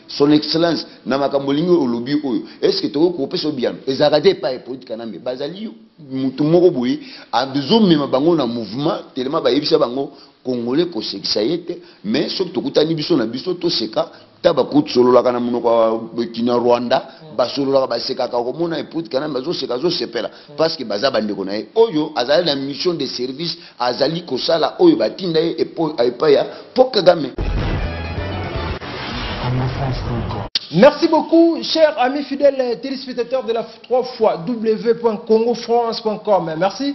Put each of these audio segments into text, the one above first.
Son Excellence, Namakamolingo Olobi Oyo, est-ce que tu as coupé ce bien? Et Zaradé pas politique Kaname, Bazali, Moutoumoroboui, a besoin même bango na mouvement, tellement baïbisa bango, Congolais, ko sexayete, mais ce que tu as dit, biso na biso, to seka, tabakout solo la Kanamuno, Kina Rwanda, Basolo la Baseka, Komona, et politique Kaname, Bazo Sekazo Sepela, parce que Bazabande Konae, Oyo, Azali la mission de service, Azali Kosala, Oyo, Batinda et Paya, Pokagame. Merci beaucoup, chers amis fidèles téléspectateurs de la 3w.congofrance.com. Merci.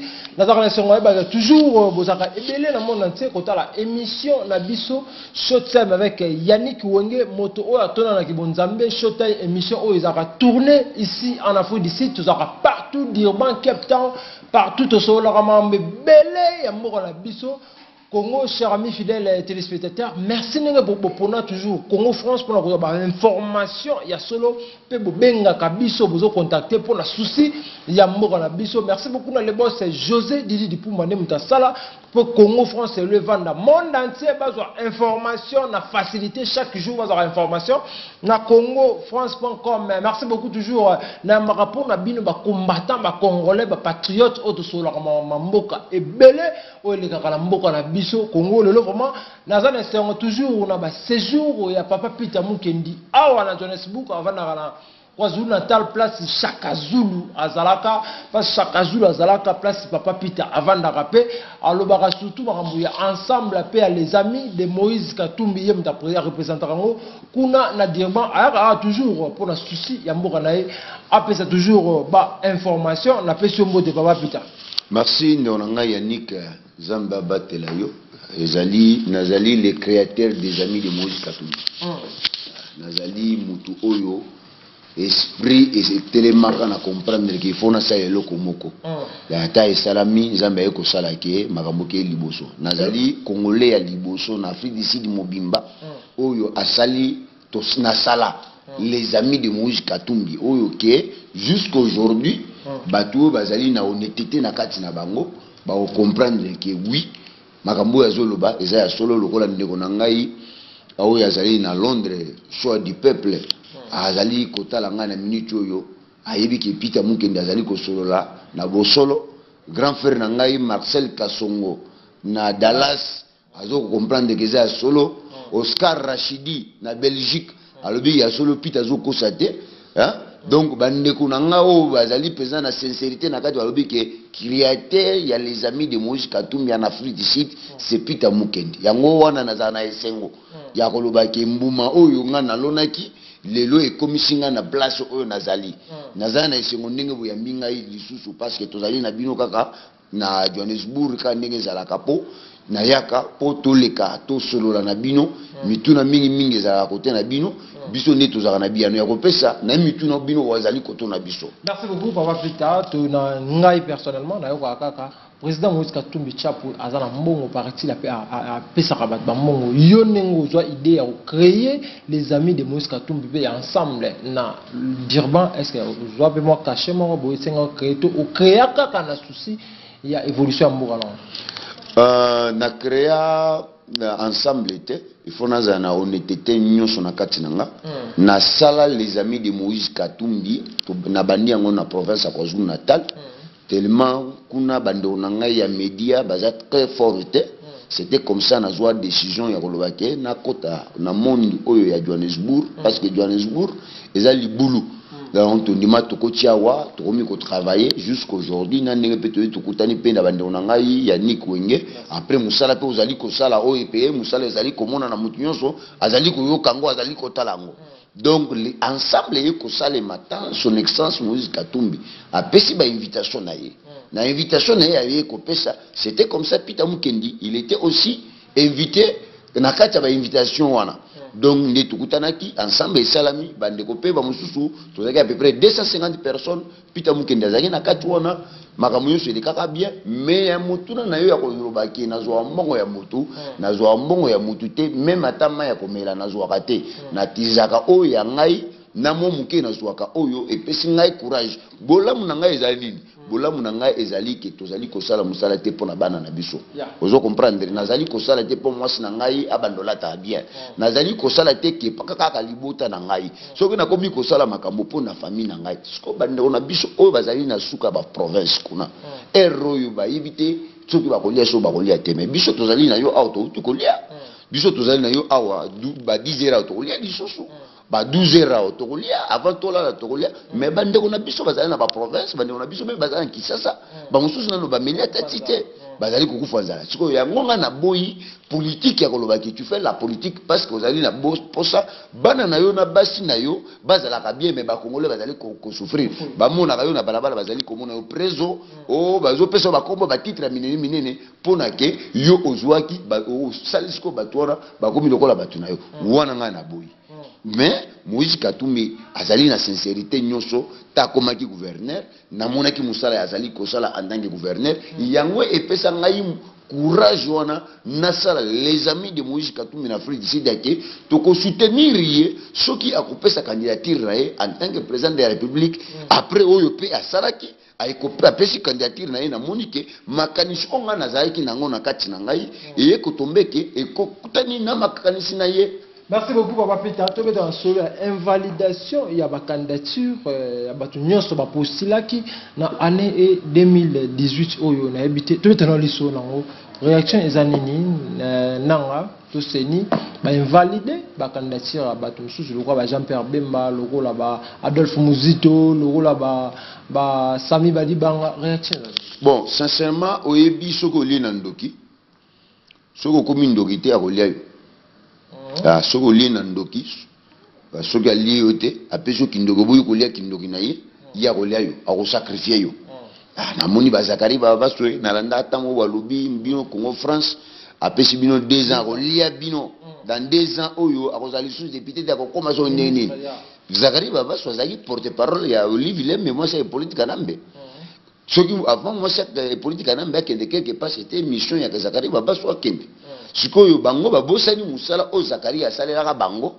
Toujours, vous avez ébélé le monde entier quand la émission Nabiso Showtime avec Yannick Wenge, Moto Atona Kibonzambe, Showtime émission où ils ont tourné ici en Afrique du Sud, tous partout, Durban, Cape Town, partout au sol, Ramambe, Belé, Yamour Nabiso. Congo, chers amis fidèles téléspectateurs, merci pour nous toujours. Congo France pour la information, il y a solo, benga kabiso, vous contacter pour la souci, il y a mort biso. Merci beaucoup dans le boss José Didi Dipoumane Moutasala pour Congo France c'est le vent monde entier, besoin information, na facilité chaque jour besoin information na congofrance.com. Merci beaucoup toujours na rapport na bino ba combattant ba congolais ba patriotes auto solo mboka et belé o le kaka mboka na biso Congo le vraiment nazana c'est toujours na ba séjour ya papa Peter Mukendi awa na Johannesburg avant na KwaZulu Natal place Chaka Zulu azalaka place Chaka Zulu azalaka place papa Peter avant d'arraper alobaka surtout bakambuya ensemble paix à les amis de Moïse Katumbi yem ta représentant kuna na Durban a toujours pour la souci ya mboka nae apesa toujours ba information na pesi mbo de papa Peter. Merci Ndonanga Yannick Zamba Batelayo ezali nazali les créateurs des amis de Moïse Katumbi. Nazali mutu oyo esprit et c'est tellement à comprendre qu'il faut na sa eloko moko ya ta esalami Zamba eko salake makamboke liboso nazali congolais ya liboso na Afrique du Sud mobimba oyo asali to na sala les amis de Moïse Katumbi oyo ke jusqu'aujourd'hui batu bazali na honnêteté na kati na bango ba comprendre que oui makambo ya zoloba eza ya solo lokola ndeko na ngai oyo yazali na Londres choix du peuple azali kotala nga na minute oyo ayebi ke Peter Mukendi azali kosolola na bosolo grand frère na ngai Marcel Kasongo na Dallas azo comprendre que ça solo Oscar Rachidi na Belgique alobi ya solo Peter azo kosate hein donc bandeko na nga o bazali pesant na sincérité na kati alobi ke créateur ya les amis de Moïse Katumbi en Afrique du Sud c'est Peter Mukendi yango wana nazana esengo ya koloba ke mbuma oyo nga nalonaki lelo e komisinga na place oyo nazali nazana na esengo ndenge bo ya mbinga lisusu parce que tozali na bino kaka na Johannesburg ka ndenge zalaka po na yaka po toleka to solola na bino mituna mingi za côté na bino biso ne tozaka na biano ya kopesa na mituna bino wazali koto na biso. Merci beaucoup papa Peter to na ngai personnellement na yoka kaka président Moïse Katumbi Chapu azana mbongo parti la a pesa kabat ba mbongo yonengo zo idée à créer les amis de Moïse Katumbi be ensemble na Durban est-ce que zo be moi cacher moi bo esenga créer to o créer kaka na souci il y a évolution mboka là na créer ensemble était il faut na honnêteté nyonso na kati nanga na sala les amis de Moïse Katumbi na bandi yango na province ya KwaZulu Natal tellement kuna bando nanga ya média baza très forte c'était comme ça na joie décision ya kolobake na kota na monde oyo ya Johannesburg parce que Johannesburg eza libulu donc ndima tokotiawa tokomi ko travailler jusqu'aujourd'hui na ndenge peut to kutani pe na bando nanga Yannick Wenge après musala pe ozali ko sala OEP musala ezali komona na mutu nyonso azali ko yokango azali ko talango. Donc ensemble et ko sale matin son excellence Moïse Katumbi a pesi ba invitation na ye. Na invitation na ye ko pesa c'était comme ça Peter Mukendi il était aussi invité na kati ba invitation wana. Donc ne tukutanaki ensemble et salami bande ko pe ba mususu tozaki à peu près 250 personnes Peter Mukendi azaki na kati wana makambo nyonso elekaka bien mais ya mutuna na yo ya kolobaki na zo mbongo ya mutu na zo mbongo ya mutu te même atama ya komela na zo kate na tizaka o ya ngai na mo muke na zwaka oyo epesi ngai courage bolamu na ngai ezali nini bolamu na ngai ezali ke tozali kosala musala te pona bana na biso ozo comprendre nazali kosala te po mwasi na ngai abandola ta bien nazali kosala te ke kaka libota na ngai soki na komi kosala makambo pona famille na ngai siko bande na biso oyo bazali na suka ba province kuna eroyo ba yibite soki bakolia so bakolia te mais biso tozali na yo auto tukolia biso tozali na yo awa ba 10 heures tokolia lisusu ba 12 heures tokolia avant tola la tokolia mais bande na biso bazali na ba province bande na biso même bazali na Kinshasa ba mususu na ba melia tatite bazali kukufa nzala siko yango nga na boyi politique ya koloba ki tu fais la politique parce que ozali na posa bana na yo na basi na yo bazala ka bien mais ba congolais bazali ko souffrir ba mona ka yo na balabala bazali ko mona yo preso o bazo pesa ba kombo ba titre minene minene pona ke yo ozwaki ba o salisiko batwara ba komi lokola batu na yo wana nga na boyi mais Moïse Katumbi azali na sincérité nyonso ta komaki gouverneur na monaki musala azali kosala en tant que gouverneur yango epesa ngai courage wana nasala les amis de Moïse Katumbi na Afrique du Sud ake toko soutenir ye soki akopesa candidature na ye en tant que président de la République après oyo pe asalaki aikope apesi candidature na ye na monike makanisi onga nazalaki nango na kati na ngai eye kotombeke ekokutani na makanisi na ye. Merci beaucoup, Papa Peter. Tu dans invalidation, il y a ma candidature, il y a batu nyonso ba postulaki na année 2018 oyo na habité. Tu dans liso nango. Réaction ezanini nanga to seni ba invalider ba candidature ba batu mususu lokwa ba Jean-Pierre Bemba, lokola ba Adolphe Muzito, lokola ba Sami Badibanga. Réaction. Bon, sincèrement, oyebi soko lina ndoki. Soko komi ndoki te akolia. Ah, soko lina ndoki soki ali yote apeso kindoko boyi kolia kindoki na ye ya kolia yo ako sacrifier yo na moni ba Zakari ba baswe na landa tango balobi bino Congo France apesi bino 2 ans kolia bino dans 2 ans oyo akozali sous député de ko koma so nene Zakari ba baswe zaki porte-parole ya Olivier mais moi c'est politique anambe soki avant moi c'est politique anambe akende quelque part c'était mission ya Zakari ba baswe akende sikoyo bango babosani musala o Zakari asalelaka bango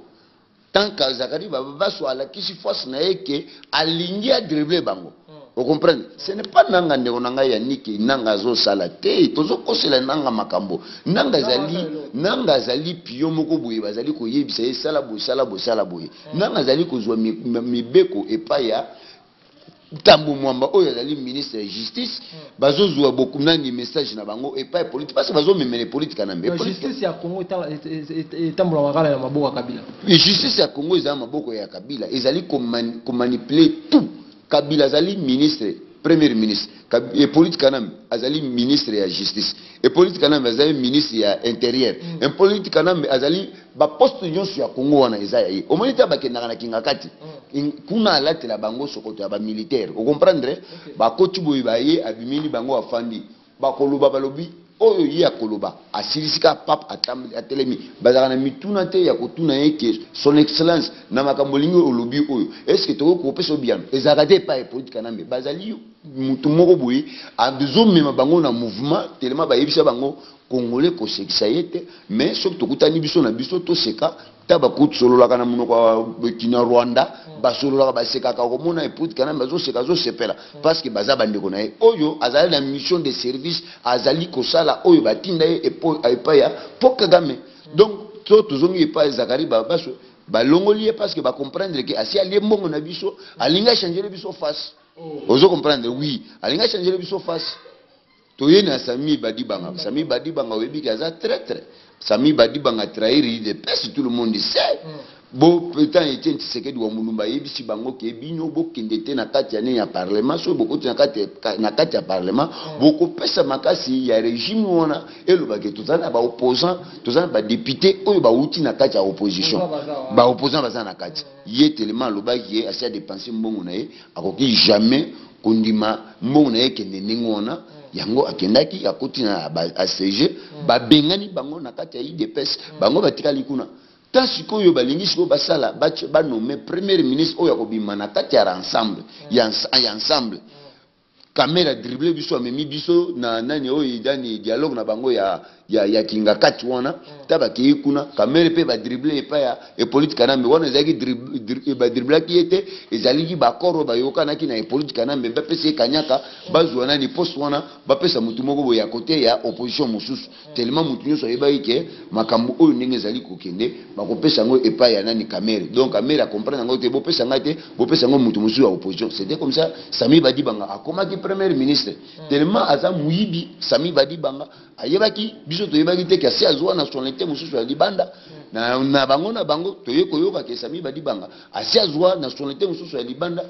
tant que Zakari babaso alakisi force na yeke alingi a dribbler bango vous comprenez ce n'est pas nanga ndeko nanga ya niki nanga zo sala te tozo kosela nanga makambo nanga zali piyo moko boye bazali ko yebisa ye sala boye nanga zali kozwa mibeko epaya tambo mwamba oyo azali ministre de justice bazozwa beaucoup nani message na bango et pas politique parce que bazo memele politique na mbe justice ya Congo tambola wakala ya maboko ya Kabila justice ya Congo ezali maboko ya Kabila ezali ko manipuler tout Kabila azali ministre premier ministre et politique kanam azali ministre ya justice et politique kanam azali ministre ya intérieur et politique kanam azali ba poste nyonso ya Congo wana ezali omonita bakendaka na kingakati kuna alatela bango sokoto ya ba militaire vous comprendre ba koti boye baye abimini bango afandi bakoloba balobi oyo ye akoloba asilisika pap atelemi bazaka na mituna te ya kotuna yeke son excellence na makambo lingi olobi oyo est-ce que toko kopesa biano ezaka te pa politique nambe bazali mutu moko boye abizomema bango na mouvement tellement bayebisa bango congolais ko sekisa yete mais soki tokutani biso na biso to seka taba kutsolola na munoko kina Rwanda basolola baseka ka komona eput kana bazo seka zo sepela parce que baza bandeko na ye oyo azali na mission de service azali kosala oyo batinda ye epaya pokagame donc to tozongi epa Zakari babaso balongoli parce que ba comprendre que asi ali mbongo na biso alinga changer biso face ozo comprendre oui alinga changer biso face toyena Sami Badibanga webi kaza traître Sami Badibanga trahir de pèse tout le monde sait bon peut-être Etienne Tshisekedi wa Mulumba yebisi bango ke bino bokendete na kati ya ne ya parlement so bokoti na kati ya parlement boko pesa makasi ya régime wana eloba ke tozana ba opposant tozana ba député oyo ba uti na kati ya opposition ba opposant bazana na kati ye tellement loba ki asia dépenser mbongo na ye akoki jamais kondima mbongo na ye kende ningona yango akendaki akoti na ACG babengani bango na kati ya IDPS bango batikali kuna tant sikoyo balingi siko basala ba nommer premier ministre oyo akobima na kati ya ensemble ya ensemble kamera dribble biso amemi biso na nani oyo dani dialogue na bango ya ya kinga kati wana taba ki kuna kamere pe ba dribbler pa ya e politique kanambe wana ezaki ba dribbler ki ete ezali ki ba koro ba yoka na ki na e politique kanambe ba pese kanyaka bazwa na ni poste wana ba pesa mutu moko bo ya côté ya opposition mususu tellement mutu nyoso yeba ike makambo oyo ndenge ezali kokende ba ko pesa ngo e pa ya nani kamere donc kamere a comprendre ngo te bo pesa ngate bo pesa ngo mutu mususu ya opposition c'était comme ça Sami Badibanga akomaki premier ministre tellement aza muyibi Sami Badibanga ayebaki biso toyebaki te ke asi azwa nationalité mususu ya libanda na bango toyekoyoka ke Sami Badibanga asi azwa nationalité mususu ya libanda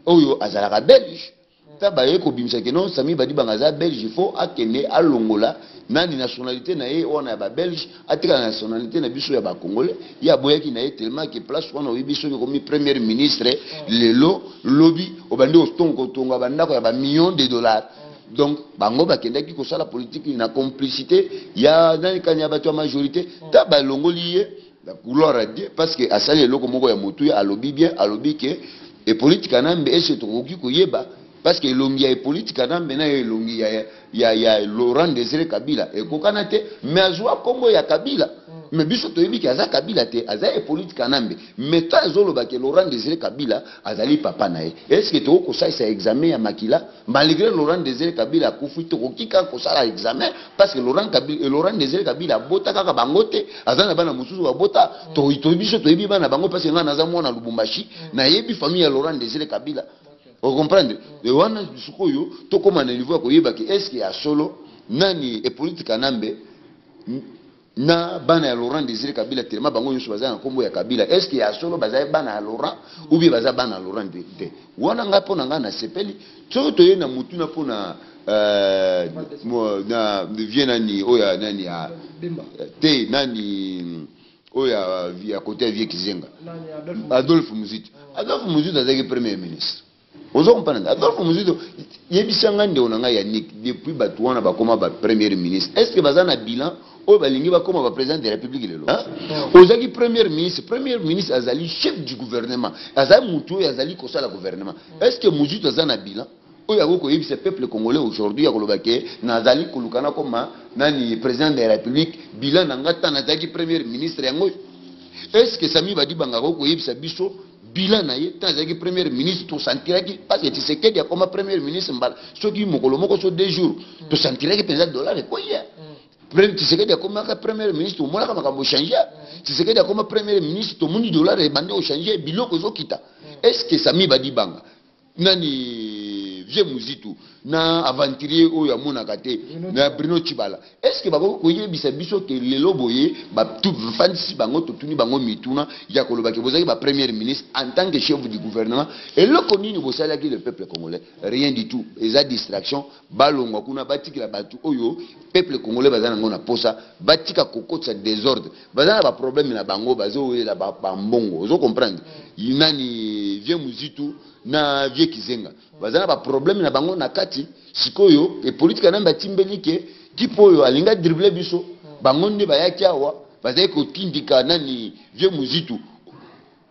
oyo azalaka belge taba yeko bimisa ke non Sami Badibanga aza belge il faut akende alongola nani nationalité na ye wana ya ba belge atika nationalité na biso ya ba congolais ya boyaki na ye tellement que place wana oyibiso ko mi premier ministre lelo lobby obandi ostongo tonga bandako ya ba millions de dollars. Donc bango bakendaki ko sala politique na complicité ya nani kanya bato ya majorité taba longoli la couloir à Dieu parce que asali eloko moko ya motu ya alobi bien alobi ke et politique anambe ese tokoki koyeba parce que l'ongi ya politique anambe na l'ongi ya Laurent Désiré Kabila et kokana te mais azwa kombo ya Kabila mais biso toyebi ki aza Kabila te aza e politique anambe mais ta azoloba ke Laurent Désiré Kabila azali papa na ye est-ce que toko ça examen ya makila malgré Laurent Désiré Kabila kufu to kokika ko sala examen parce que Laurent Désiré Kabila bota kaka bangote azana bana mususu wa bota to biso toyebi bana bango parce que ngana aza mwana Lubumbashi na yebi famille ya Laurent Désiré Kabila. Vous comprenez? Le wana bisukoyo to koma na niveau ko yeba ki est-ce que ya solo nani e politique anambe na bana ya Laurent Désiré Kabila tellement bango nyusu bazana kombo ya Kabila est-ce que ya solo bazai bana ya Laurent ou bien baza bana ya Laurent te wana nga pona nga na sepeli to ye na mutu na pona na viena ni oya nani ya te nani oya via côté Vieux Kizenga Adolphe Muzito azaki premier ministre. Vous comprenez? Adolphe Muzito yebisanga nde onanga ya Nick depuis batouana bakoma ba premier ministre. Est-ce que bazana bilan o balingi bakoma ba président de la République lelo? Ozaki premier ministre azali chef du gouvernement. Azali mutu azali kosala gouvernement. Est-ce que Muzito azana bilan? O ya ko yebisa peuple congolais aujourd'hui ya kolobake nazali kulukana koma nani président de la République bilan nangata nazaki premier ministre yango. Est-ce que Sami Badibanga ko yebisa biso bilan na ye tanzaki premier ministre to sentiraki parce que Tshisekedi ya comme premier ministre mbala soki mokolo moko so 2 jours to sentiraki penza dollar ko ya Tshisekedi ya comme premier ministre to mona kama changer Tshisekedi ya comme premier ministre to moni dollar e bande o changer biloko zo kita. Est-ce que Sami Badibanga nani Vieux Muzito na aventurier o ya mona kate na Bruno Chibala est-ce que bako koyebisa biso ke lelo boye ba tout fancy bango to tuni bango mituna ya koloba ke bozaki ba premier ministre en tant que chef du gouvernement et le konini bosala ki le peuple congolais rien du tout eza distraction balongwa kuna batikila batu oyo peuple congolais bazana ngona posa batika kokotsa désordre bazana ba problème na bango bazo la ba mbongo ozo comprendre inani Vieux Muzito na Vieux Kizenga bazana ba problème na bango na kati sikoyo e politique namba timbelike kipoyo alinga dribbler biso bango nde bayaki awa bazai ko tindika nani Vieux Muzito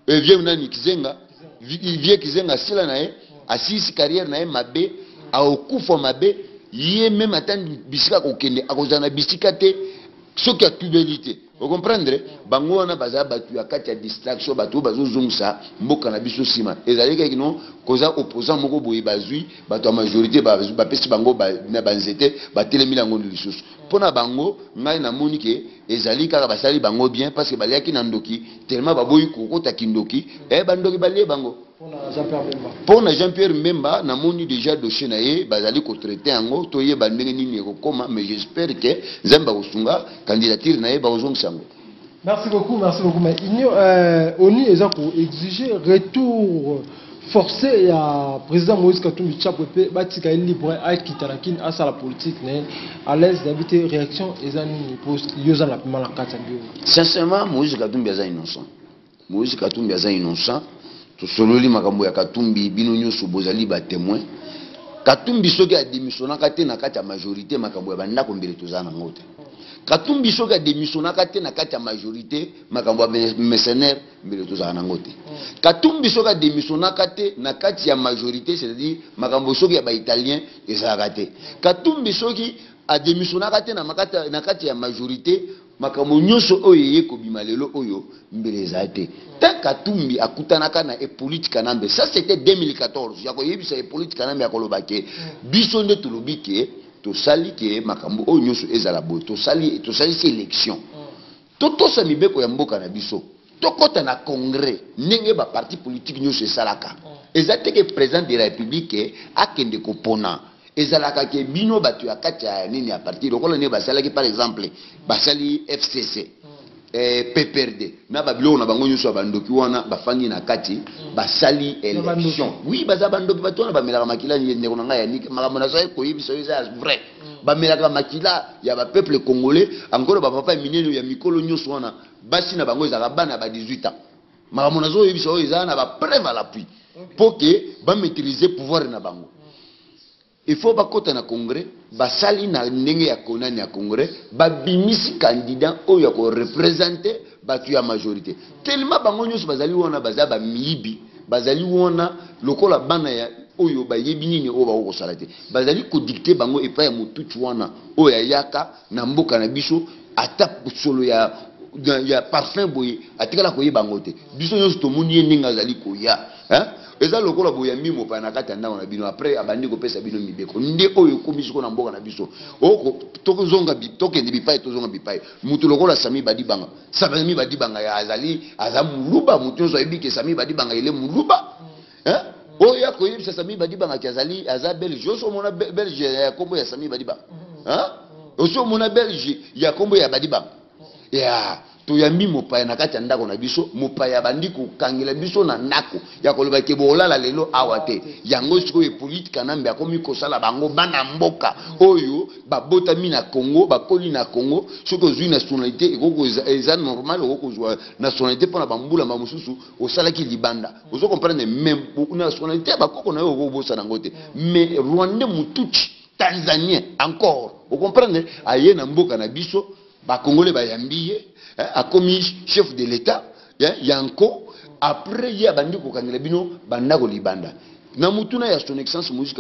e Vieux nani Kizenga Vieux Kizenga sila na ye asisi carrière na ye mabe a okufa mabe ye même atandi bisika kokende akozana bisika te soki atubelite. Vous comprenez? Bango wana baza batu ya kati ya distraction batu bazo zongsa mboka na biso sima ezalika kino koza opposant moko boye bazui batu ya majorité ba pesi bango na banzete batelemi lango lisusu pona bango ngai na moni ke ezalika ka basali bango bien parce que baliaki na ndoki tellement baboyi kokota kindoki bandoki balie bango pona Jean-Pierre Mbemba na moni déjà dossier na ye bazali ko traiter yango toye bandenge nini ekokoma mais j'espère que Nzamba osunga candidature na ye ba ozongsa. Merci beaucoup. Mais ONU est exiger retour forcé à président Moïse Katumbi Tchapwepe batika libre à Kitarakin à la politique à l'aise d'habiter réaction et yoza la pima la kata bio. Sincèrement Moïse Katumbi est innocent. Moïse Katumbi est innocent. To sololi makambo ya Katumbi bino nyoso bozali ba témoin. Katumbi soki a démissionné kate na kata majorité makambo ya banda ko mbele tozana ngote. Katumbi soki a démissionné kate na kata majorité makambo ya mercenaire mbele tozana ngote. Katumbi soki a démissionné kate na kati ya majorité c'est-à-dire makambo soki ya ba italien ezala kate. Katumbi soki a démissionné na kati ya majorité makambo nyonso oyo ye ko bimalelo oyo mbeleza te tant Katumbi akutanaka na politique nambe ça c'était 2014 yako yebisa politique nambe yakolobake biso nde tulobike to sali ke makambo oyo nyonso ezala bo to sali si élection to sa mibeko ya mboka na biso to kota na congrès ndenge ba parti politique nyonso esalaka ezate ke président de la république akende kopona ezalaka ke bino batu ya kati ya nini ya parti lokola ne basalaki par exemple basali FCC PPRD na babilo na bango nyuso bandoki wana bafangi na kati basali élection oui baza bandoki batona bamelaka makila ndeko na ngai ya nik makambo na so ko yibiso eza vrai bamelaka makila ya ba peuple congolais encore ba papa mineno ya mikolo nyuso wana basi na bango ezaka bana ba 18 ans makambo na so yibiso eza na ba preuve à l'appui pour que ba maîtriser pouvoir na bango. Il faut bakota na congrès basali na ndenge ya konani ya congrès babimisi candidat oyo ko représenter batu ya majorité tellement bango nyonso bazali wona bazaba miibi bazali wona lokola bana ya oyo bayebi nini oyo ba kosala te bazali ko dicter bango epa ya mututu wana oyo yaka na mboka na biso ata solo ya parfum boye atikala ko yebango te biso nyonso tomoni ndenge azali ko ya eza lokola boyambi mopa na kati ndako na bino après abandi ko pesa bino mibeko nde oyo komisiko na mboka na biso oko tokozonga bitokende bipai tozonga bipai mutu lokola Sami Badibanga ya azali azamuluba mutu zo ebike Sami Badibanga ile muluba oyo ko yebisa Sami Badibanga ki azali aza belge oso mona belge ya kombo ya Sami Badibanga oso mona belge ya kombo ya Badibanga ya to yambi mopaya na kati ndako na biso mopaya bandi ko kangela biso na ndako ya koloba ke bolala lelo awate yango siko e politique nambe akomi ko sala bango bana mboka oyo babota mi na Congo bakoli na Congo soko zui nationalité ekoko eza normal ekoko zwa nationalité pona bambula mamususu osalaki libanda ozo comprendre même nationalité bakoko na yo bosa na ngote mais Rwanda mutuchi Tanzanien encore vous comprenez aye na mboka na biso ba congolais ba yambiye a commis chef de l'état yanko après ya bandi ko kangela bino banda ko libanda na mutuna ya son excellence Moïse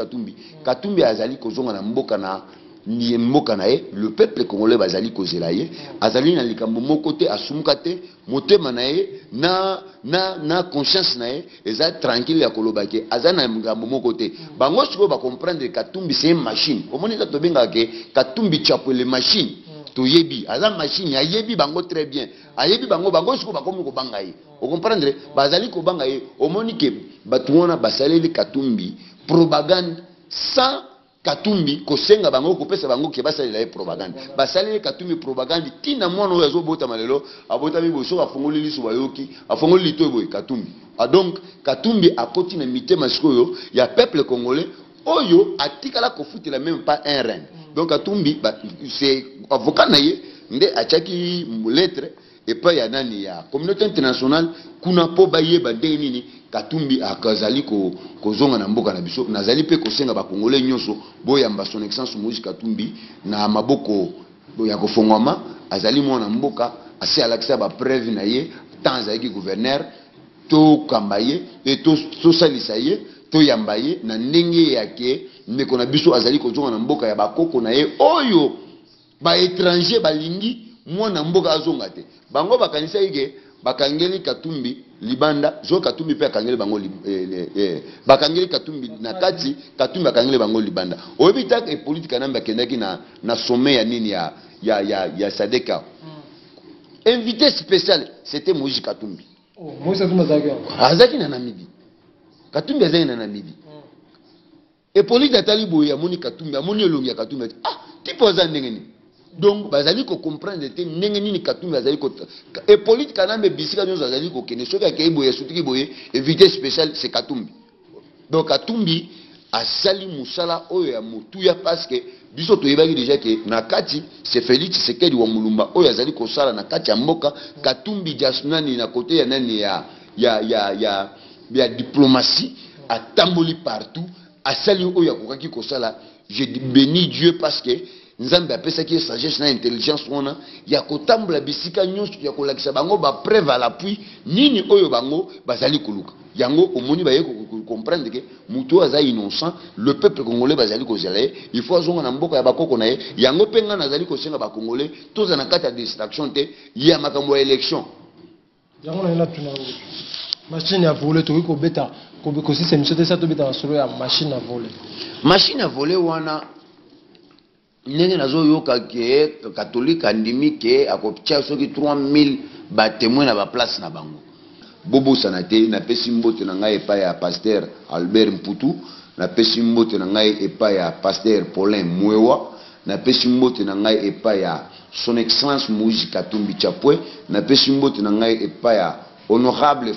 Katumbi azali kozonga na mboka na ni mboka na ye le peuple congolais bazali kozela ye azali na likambo moko te asumuka te motema na ye na conscience na ye eza tranquille ya kolobake azali na likambo moko te bango siko ba comprendre Katumbi c'est une machine omoni ka tobenga ke Katumbi chapele machine to yebi aza machine ayebi bango très bien ayebi bango siko bakomi ko banga ye o comprendre bazali ko banga ye omoni ke batu wana basaleli Katumbi propagande sans Katumbi ko senga bango ko pesa bango ke basalela ye propagande basaleli Katumbi propagande tina mwana oyo azobota malelo abota bibo so afongoli liso bayoki afongoli lito boy Katumbi donc Katumbi akoti na mitema sikoyo ya peuple congolais oyo atikala ko futela même pas un rein donc Katumbi c'est avocat naye nde achaki lettre et pas ya nani ya communauté internationale kuna po baye ba ndenge nini Katumbi akazali ko zonga na mboka na biso nazali pe ko senga ba congolais nyonso boyamba son excellence Moïse Katumbi na maboko ya kofongwama azali mwana mboka asi alakisa ba preuve na ye tanzaki gouverneur to kambaye et to salisa ye to yambaye na ndenge yake ndeko na biso azali kozonga na mboka ya bakoko na ye oyo ba étranger balingi mwana mboka azonga te bango bakanisa ike bakangeli Katumbi libanda zo Katumbi pe akangeli bango bakangeli Katumbi na kati Katumbi akangeli bango libanda oyebita ke politique namba kendaki na sommet ya nini ya Sadeka invité spécial c'était Moïse Katumbi Moïse Katumbi azaki na Namibie Katumbi azaki na Namibie et politique atali boye amoni Katumbi amoni elongi ya Katumbi tipo za ndenge donc bazali ko comprendre te ndenge nini Katumbi azali ko et politique kanambe bisika nyo azali ko kene soki akei boye sutiki boye invité spécial c'est Katumbi donc Katumbi asali musala oyo ya mutuya parce que biso toyebaki déjà que na kati c'est Félix Tshisekedi wa Mulumba oyo azali ko sala na kati ya mboka Katumbi jasnani na côté ya nani ya diplomatie atamboli partout asali oyo akokaki ko sala je bénis Dieu parce que nzambe apesa ki sagesse na intelligence wana ya kotambola bisika nyonso ya kolakisa bango ba preuve à l'appui nini oyo bango bazali koluka yango omoni baye comprendre que muto aza innocent, le peuple congolais bazali ko zelaye, il faut azonga na mboka ya bakoko na ye, yango penga nazali ko senga ba congolais, toza na kata distraction te, ya makambo ya élection. Yango na tuna machine à voler to ko beta ko si c'est monsieur de ça to beta solo ya machine à voler. Machine à voler wana ndenge nazo yoka ke catholique andimi ke akoptia soki 3000 ba témoin na ba place na bango. Bobo sanate na pesi mbote na ngai epa ya pasteur Albert Mputu, na pesi mbote na ngai epa ya pasteur Paulin Mwewa, na pesi mbote na ngai epa ya son excellence Moïse Katumbi Chapwe, na pesi mbote na ngai epa ya honorable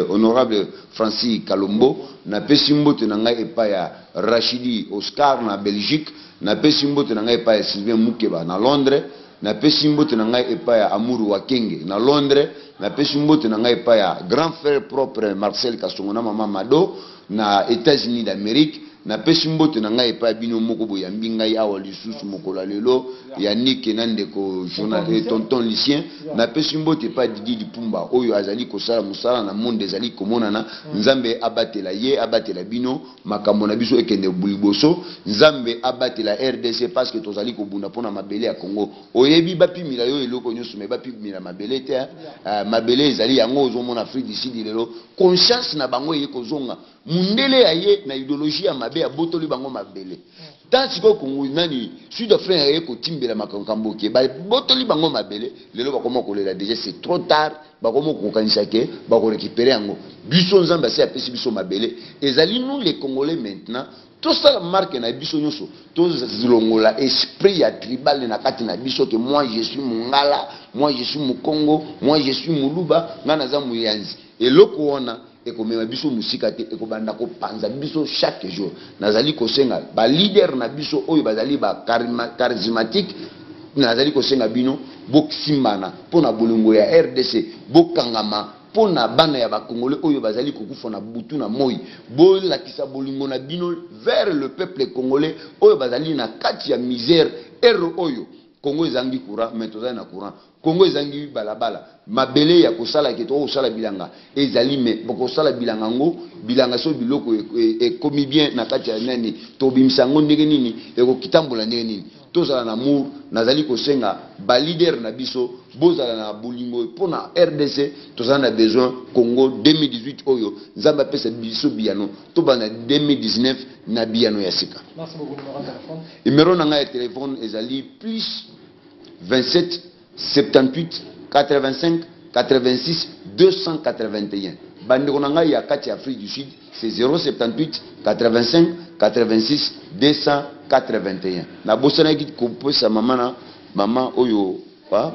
honorable Francis Kalombo, na pesi mbote na ngai epa ya Rachidi Oscar na Belgique, na pesi mbote na ngai epa ya Sylvain Mukeba na Londres, na pesi mbote na ngai epa ya Amuru Wakenge na Londres, na pesi mbote na ngai epa ya grand frère propre Marcel Kasongo na mama Mado na États-Unis d'Amérique, na pesi mbote na ngai epa bino moko boya mbingai awa lisusu mokola lelo ya Nick Nandeko journal et tonton Lucien, na pesi mbote epa Didi Dipumba oyo azali kosala musala na monde ezali komonana, nzambe abatela ye abatela bino makambo na biso ekende buliboso, nzambe abatela RDC parce que tozali kobunda pona mabele ya Congo, oyebi bapimila yo eloko nyonso me bapimila mabele te, mabele ezali yango ozomona Afrique du Sud lelo conscience na bango ye kozonga mundele ya ye na idéologie ya mabe ya botoli bango mabele. Tant siko Congo nani sud africain ye ko timbela makambo ke ba botoli bango mabele lelo bakoma kolela déjà c'est trop tard, bakoma ko kanisa ke bako récupérer yango biso nzamba se apesi biso mabele ezali nous les Congolais maintenant tout ça marque na biso nyonso to zilongola esprit ya tribal na kati na biso que moi je suis Mongala, moi je suis Mukongo, moi je suis Muluba ngana za muyanzi eloko wana ekomema biso musika te ekobanda ko panza biso chaque jour nazali kosenga ba leader na biso oyo bazali ba charismatique nazali kosenga bino boksimbana pona bolongo ya RDC bokangama pona bana ya bakongole oyo bazali kokufa na butu na moi bolakisa bolingo na bino vers le peuple congolais oyo bazali na kati ya misère ero oyo Congo ezangi courant mais tozali na courant, Congo ezangi balabala mabele ya kosala ke to osala bilanga ezali me bokosala bilanga ngo bilanga so biloko ekomi bien na kati ya nani to bimsango ndenge nini ekokitambola ndenge nini tozala na mur nazali kosenga ba leader na biso bozala na bolingo pona RDC tozala na besoin Congo 2018 oyo nzamba pesa biso biano to bana 2019 na biano ya sika. Merci beaucoup. Numéro na ngai téléphone ezali plus 27 78 85 86 281. Bandeko na ngai ya kati ya Afrique du Sud c'est 078 85 86 281. Na bosana ki kopesa mama oyo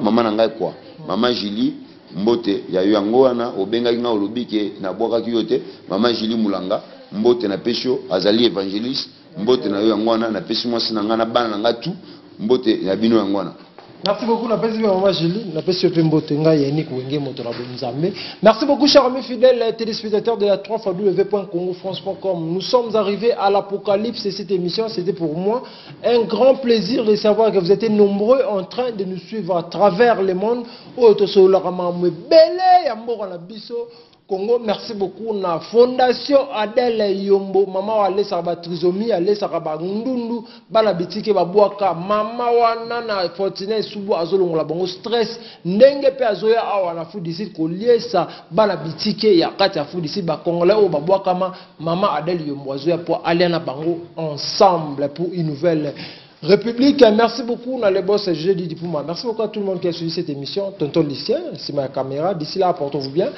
mama na ngai kwa mama Julie Mbote ya yango wana obenga nga olobike na bwaka kiyote mama Julie Mulanga Mbote na pesho azali évangéliste Mbote na yango wana na pesi mwasi na ngana bana nga tu Mbote ya bino yango wana. Merci beaucoup, maman Julie. Merci beaucoup, chers amis fidèles téléspectateurs de la 3w.congofrance.com. Nous sommes arrivés à l'apocalypse de cette émission. C'était pour moi un grand plaisir de savoir que vous étiez nombreux en train de nous suivre à travers le monde. Congo, merci beaucoup. Na Fondation Adèle Yombo, maman wale saraba trisomie, ale saraba ndundu, bana bitike babuaka, mama wana na Fortune subu azolongo la bongo stress, ndenge pe azoya awa na food ici ko liesa bana bitike ya kati ya food ici ba congolais o babuaka mama Adèle Yombo azoya pour aller na bango ensemble pour une nouvelle République. Merci beaucoup, on a les boss jeudi pour moi. Merci beaucoup à tout le monde qui a suivi cette émission. Tonton Lucien, c'est ma caméra. D'ici là, portez-vous bien.